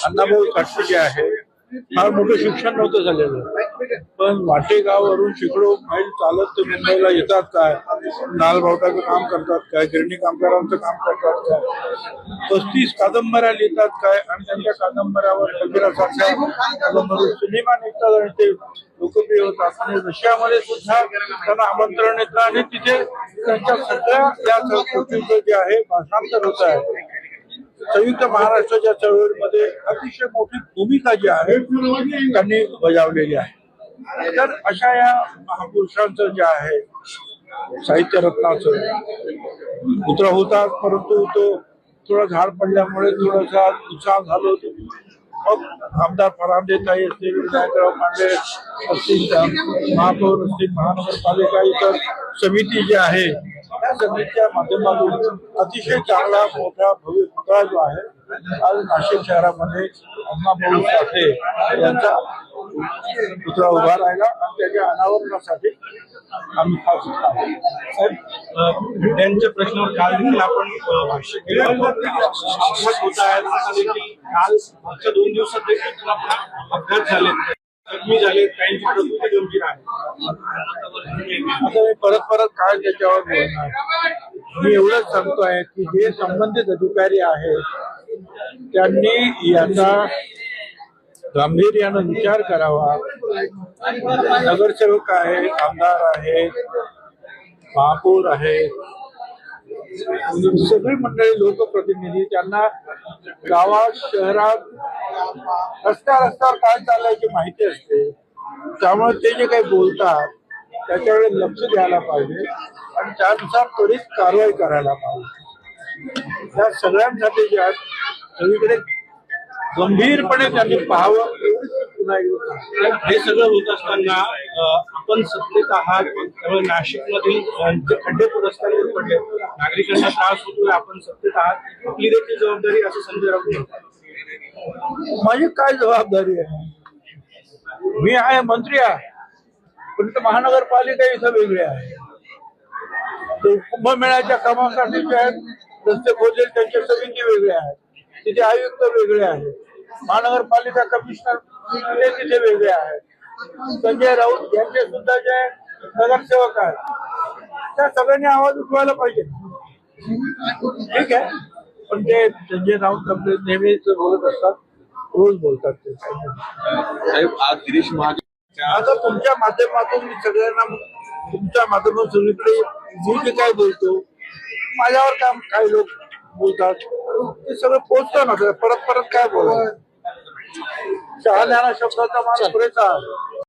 अण्णाभाऊ साठे जे आहे फार मोठं शिक्षण नव्हतं झालेलं, पण वाटेगाववरून शेकडो मैल चालत ते मुंबईला येतात काय, नालबावटाचं काम करतात काय, गिरणी कामगारांचं काम करतात काय, 35 कादंबऱ्या लिहितात काय, आणि त्यांच्या कादंबऱ्यावर कबीरासारख्या कादंबरी सिनेमा निघतात आणि ते लोकप्रिय होतात. आणि रशियामध्ये सुद्धा त्यांना आमंत्रण येतं आणि तिथे त्यांच्या सगळ्या या कृतीचं जे आहे भाषांतर होत आहे. संयुक्त महाराष्ट्राच्या चळवळीमध्ये अतिशय मोठी भूमिका जी आहे त्यांनी बजावलेली आहे. तर अशा या महापुरुषांचं जे आहे साहित्य रत्नाचं पुत्र होता, परंतु तो थोडा झाड पडल्यामुळे थोडासा उत्साह झाला होता. मग आमदार फरांदेताई असतील, विनायकराव पांडे असतील, महापौर असतील, महानगरपालिका इतर समिती जी आहे त्या समितीच्या माध्यमातून अतिशय चांगला मोठा भव्य पुतळा जो आहे आज नाशिक शहरामध्ये अण्णाभाऊ साठे यांचा पुतळा उभा राहिला आणि त्याच्या अनावरणासाठी आम्ही खास त्यांच्या प्रश्नावर काल देखील आपण भाष्य केलं होत आहे. आता देखील काल मागच्या 2 दिवसात देखील अपघात झाले, जखमी झाले, काहींची प्रकृती गंभीर आहे. आता मी परत काय त्याच्यावर बोलणार. मी एवढंच सांगतोय की जे संबंधित अधिकारी आहेत त्यांनी याचा गांभीर्यानं विचार करावा. नगरसेवक आहेत, आमदार आहेत, महापौर आहेत, सगळी मंडळी, लोकप्रतिनिधी, त्यांना गावात शहरात रस्त्यावर काय चालल्याची माहिती असते. त्यामुळे ते जे काही बोलतात त्याच्याकडे लक्ष द्यायला पाहिजे आणि त्यानुसार त्वरित कारवाई करायला पाहिजे. त्या सगळ्यांसाठी जे सगळीकडे गंभीरपणे त्यांनी पाहावं. हे सगळं होत असताना आपण सत्तेत आहात, त्यामुळे नाशिकमधील जे खड्डे रस्त्यांवर पडले, नागरिकांना त्रास होतोय, आपण सत्तेत आहात, आपली देखील जबाबदारी असं संजय राऊत म्हणतात. माझी काय जबाबदारी आहे? मी आहे, मंत्री आहे, पण महानगरपालिका इथं वेगळी आहे. कुंभमेळ्याच्या कामासाठी जे आहेत रस्ते खोदले त्यांच्या समिती वेगळ्या आहेत, तिथे आयुक्त वेगळे आहेत, महानगरपालिका कमिशनर तिथे वेगळे आहेत, संजय राऊत यांचे सुद्धा जे नगरसेवक आहेत त्या सगळ्यांनी आवाज उठवायला पाहिजे. ठीक आहे, पण ते संजय राऊत आपले नेहमीच बोलत असतात, रोज बोलतात ते. आज गिरीश महाजन आता तुमच्या माध्यमातून मी सगळ्यांना, तुमच्या माध्यमातून सगळीकडे मी जे काय बोलतो, माझ्यावर काम काही लोक बोलतात, ते सगळं पोचतं ना. परत काय बोलतात, शहाण्याला शब्दाचा मान पुरेसा आहे.